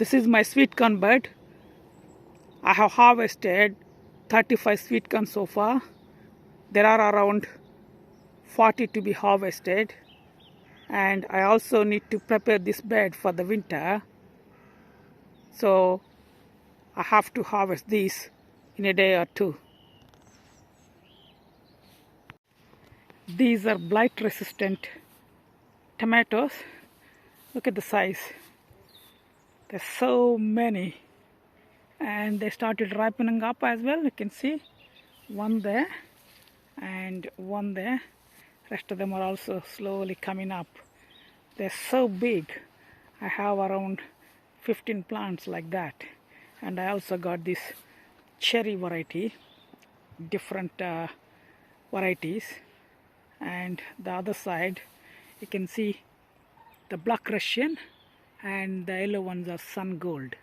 This is my sweet corn bed. I have harvested 35 sweet corn so far. There are around 40 to be harvested, and I also need to prepare this bed for the winter, so I have to harvest these in a day or two. These are blight resistant tomatoes. Look at the size. There's so many, and they started ripening up as well. You can see one there and one there. Rest of them are also slowly coming up. They're so big. I have around 15 plants like that. And I also got this cherry variety, different varieties. And the other side you can see the black Russian, and the yellow ones are sun gold.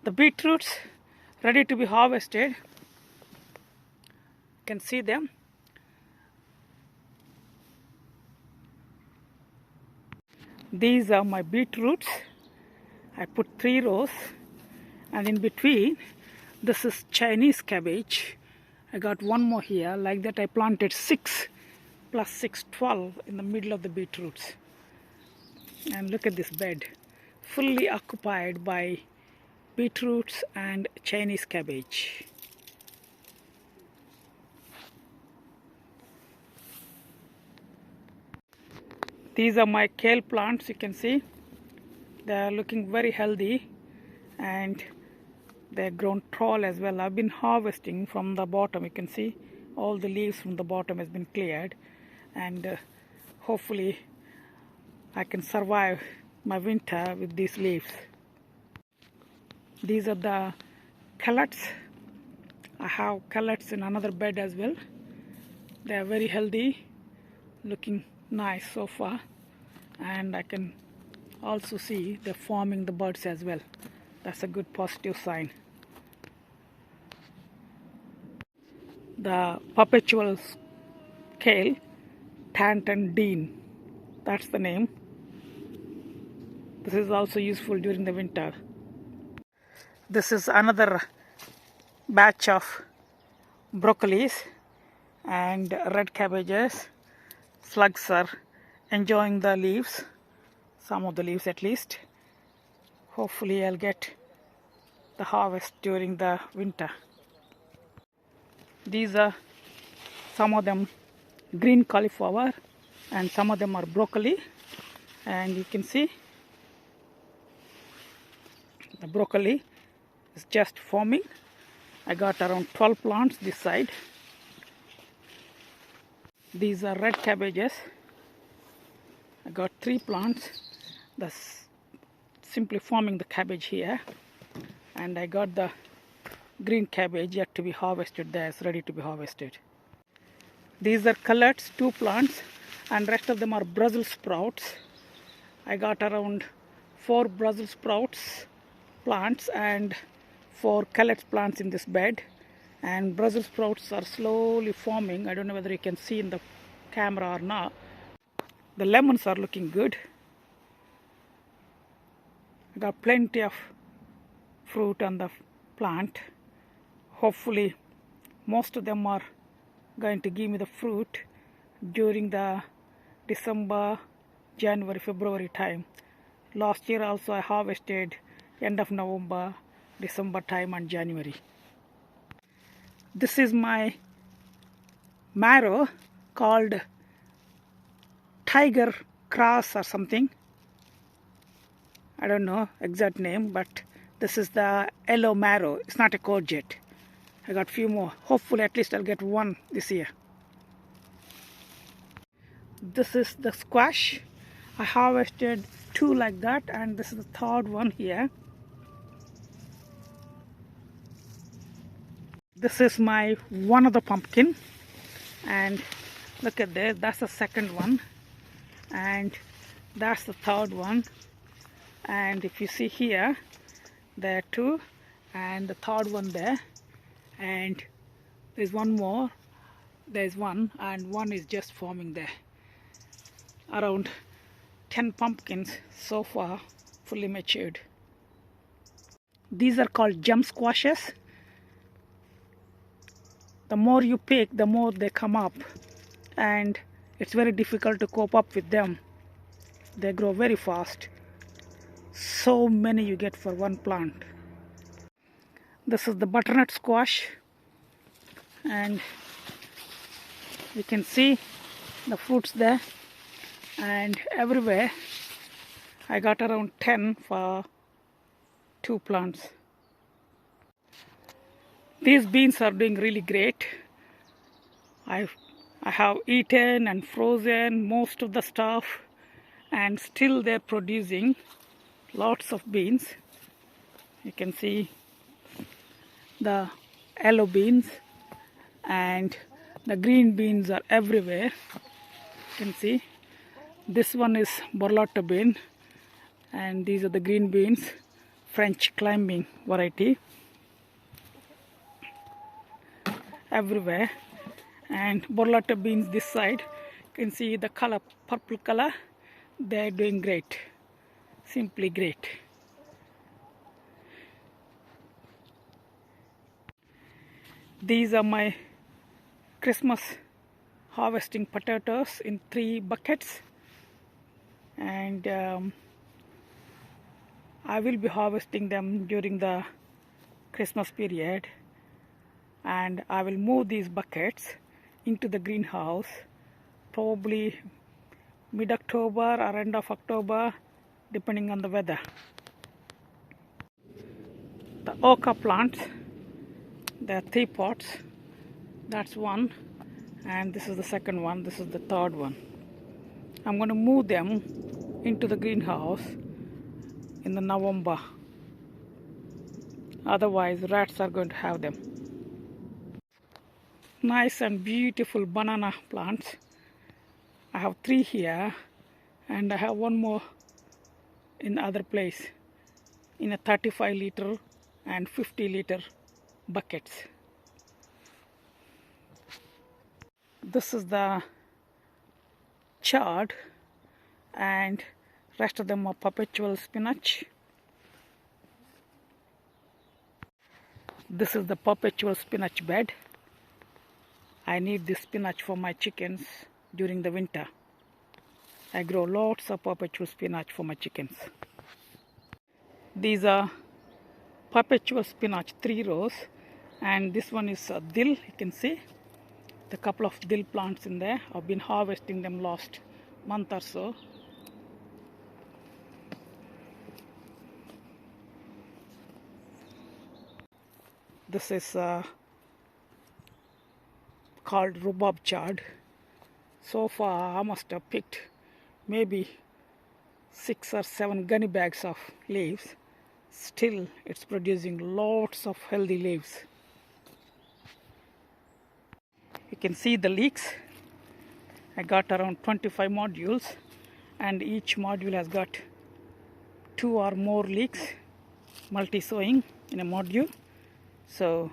The beetroots ready to be harvested. You can see them. These are my beetroots. I put 3 rows, and in between this is Chinese cabbage. I got one more here. Like that I planted 6 plus 6, 12 in the middle of the beetroots. And look at this bed, fully occupied by beetroots and Chinese cabbage. These are my kale plants. You can see they are looking very healthy, and they're grown tall as well. I've been harvesting from the bottom. You can see all the leaves from the bottom has been cleared, and hopefully I can survive my winter with these leaves. These are the cullets. I have cullets in another bed as well. They are very healthy, looking nice so far, and I can also see they're forming the buds as well. That's a good positive sign. The perpetual kale, Dean, that's the name. This is also useful during the winter. This is another batch of broccolis and red cabbages. Slugs are enjoying the leaves, some of the leaves at least. Hopefully I'll get the harvest during the winter. These are some of them green cauliflower, and some of them are broccoli, and you can see the broccoli is just forming. I got around 12 plants this side. These are red cabbages. I got 3 plants. That's simply forming the cabbage here, and I got the green cabbage yet to be harvested. There is ready to be harvested. These are cullets, 2 plants, and rest of them are Brussels sprouts. I got around 4 Brussels sprouts plants and 4 cullets plants in this bed, and Brussels sprouts are slowly forming. I don't know whether you can see in the camera or not. The lemons are looking good. I got plenty of fruit on the plant. Hopefully most of them are going to give me the fruit during the December, January, February time. Last year also I harvested end of November, December time and January. This is my marrow called tiger cross or something. I don't know exact name, but this is the yellow marrow. It's not a courgette. I got few more. Hopefully at least I'll get one this year. This is the squash. I harvested 2 like that, and this is the 3rd one here. This is my one of the pumpkin, and look at this. That's the 2nd one, and that's the 3rd one. And if you see here, there are 2, and the 3rd one there, and there's one more. There's one, and one is just forming there. Around 10 pumpkins so far, fully matured. These are called gem squashes. The more you pick, the more they come up, and it's very difficult to cope up with them. They grow very fast. So many you get for one plant. This is the butternut squash, and you can see the fruits there, and everywhere I got around 10 for 2 plants. These beans are doing really great. I have eaten and frozen most of the stuff, and still they're producing lots of beans. You can see the yellow beans, and the green beans are everywhere. You can see this one is burlata bean, and these are the green beans, French climbing variety, everywhere. And burlata beans this side, you can see the color, purple color. They're doing great, simply great. These are my Christmas harvesting potatoes in 3 buckets, and I will be harvesting them during the Christmas period, and I will move these buckets into the greenhouse probably mid-October or end of October, depending on the weather. The oca plants, there are 3 pots. That's one, and this is the second one. This is the third one. I'm going to move them into the greenhouse in the November. Otherwise, rats are going to have them. Nice and beautiful banana plants. I have 3 here, and I have 1 more in the other place in a 35 liter and 50 liter buckets. This is the chard, and rest of them are perpetual spinach. This is the perpetual spinach bed. I need this spinach for my chickens during the winter. I grow lots of perpetual spinach for my chickens. These are perpetual spinach, 3 rows, and this one is dill. You can see the couple of dill plants in there. I've been harvesting them last month or so. This is called rhubarb chard. So far I must have picked maybe 6 or 7 gunny bags of leaves. Still it's producing lots of healthy leaves. You can see the leeks. I got around 25 modules, and each module has got 2 or more leeks, multi-sowing in a module. So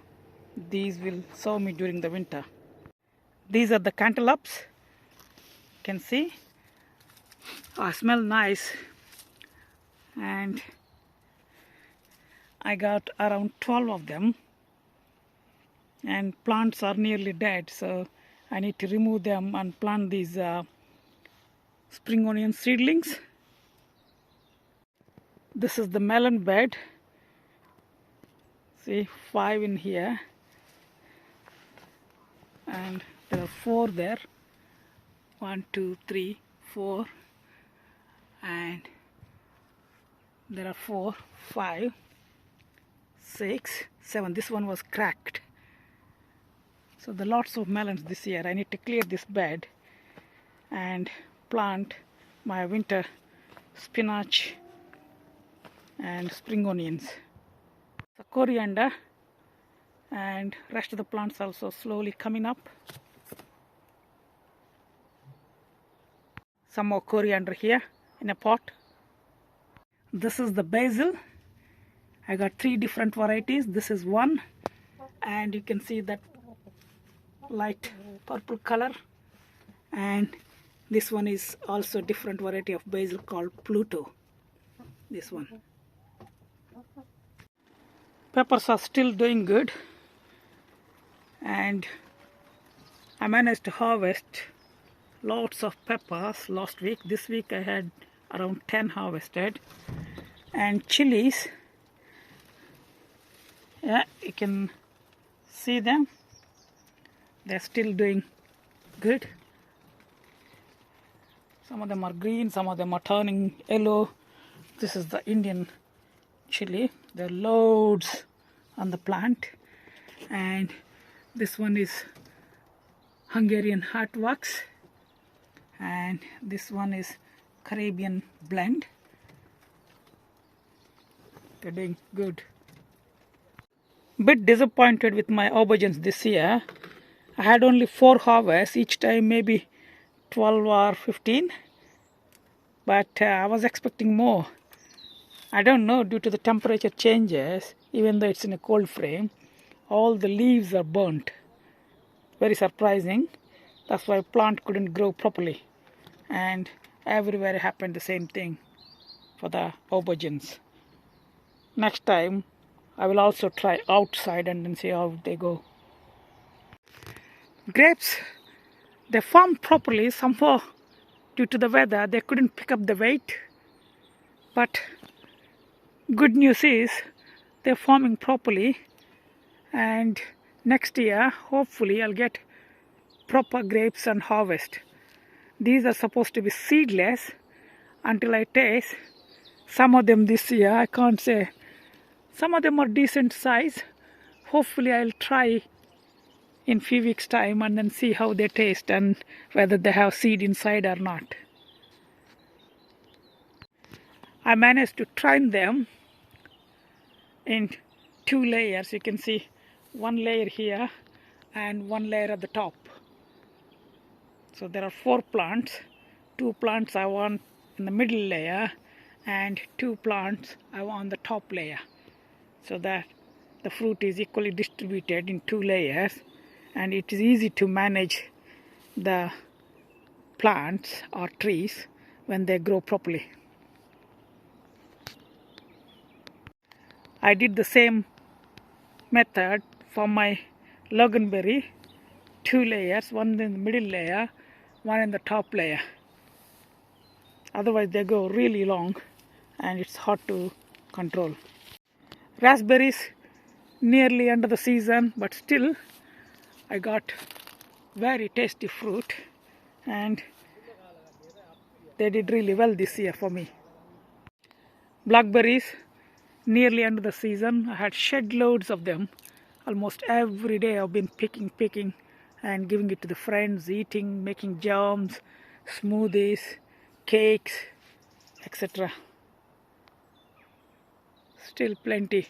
these will serve me during the winter. These are the cantaloupes. You can see. Smell nice, and I got around 12 of them, and plants are nearly dead, so I need to remove them and plant these spring onion seedlings. This is the melon bed. See, 5 in here, and there are 4 there. 1, 2, 3, 4, and there are 4, 5, 6, 7. This one was cracked. So there are lots of melons this year. I need to clear this bed and plant my winter spinach and spring onions. So coriander, and rest of the plants also slowly coming up. Some more coriander here in a pot. This is the basil. I got 3 different varieties. This is one, and you can see that light purple color, and This one is also a different variety of basil called Pluto. This one. Peppers are still doing good, and I managed to harvest lots of peppers last week. This week I had around 10 harvested. And chilies, yeah, you can see them. They're still doing good. Some of them are green, some of them are turning yellow. This is the Indian chili. There are loads on the plant. And this one is Hungarian heartworks. And this one is Caribbean blend. They're doing good. Bit disappointed with my aubergines this year. I had only 4 harvests, each time maybe 12 or 15. But I was expecting more. I don't know, due to the temperature changes, even though it's in a cold frame, all the leaves are burnt. Very surprising. That's why plant couldn't grow properly. And everywhere happened the same thing for the aubergines. Next time I will also try outside and then see how they go. Grapes, they formed properly. Somehow due to the weather they couldn't pick up the weight, but good news is they're forming properly, and next year hopefully I'll get proper grapes and harvest. These are supposed to be seedless until I taste. Some of them this year, I can't say. Some of them are decent size. Hopefully I'll try in few weeks time and then see how they taste and whether they have seed inside or not. I managed to trim them in 2 layers. You can see 1 layer here and 1 layer at the top. So there are 4 plants. 2 plants I want in the middle layer and 2 plants I want on the top layer, so that the fruit is equally distributed in 2 layers, and it is easy to manage the plants or trees when they grow properly. I did the same method for my loganberry. 2 layers, 1 in the middle layer, 1 in the top layer. Otherwise they go really long and it's hard to control. Raspberries, nearly under the season, but still I got very tasty fruit, and they did really well this year for me. Blackberries, nearly under the season. I had shed loads of them. Almost every day I've been picking and giving it to the friends, eating, making jams, smoothies, cakes, etc. Still plenty.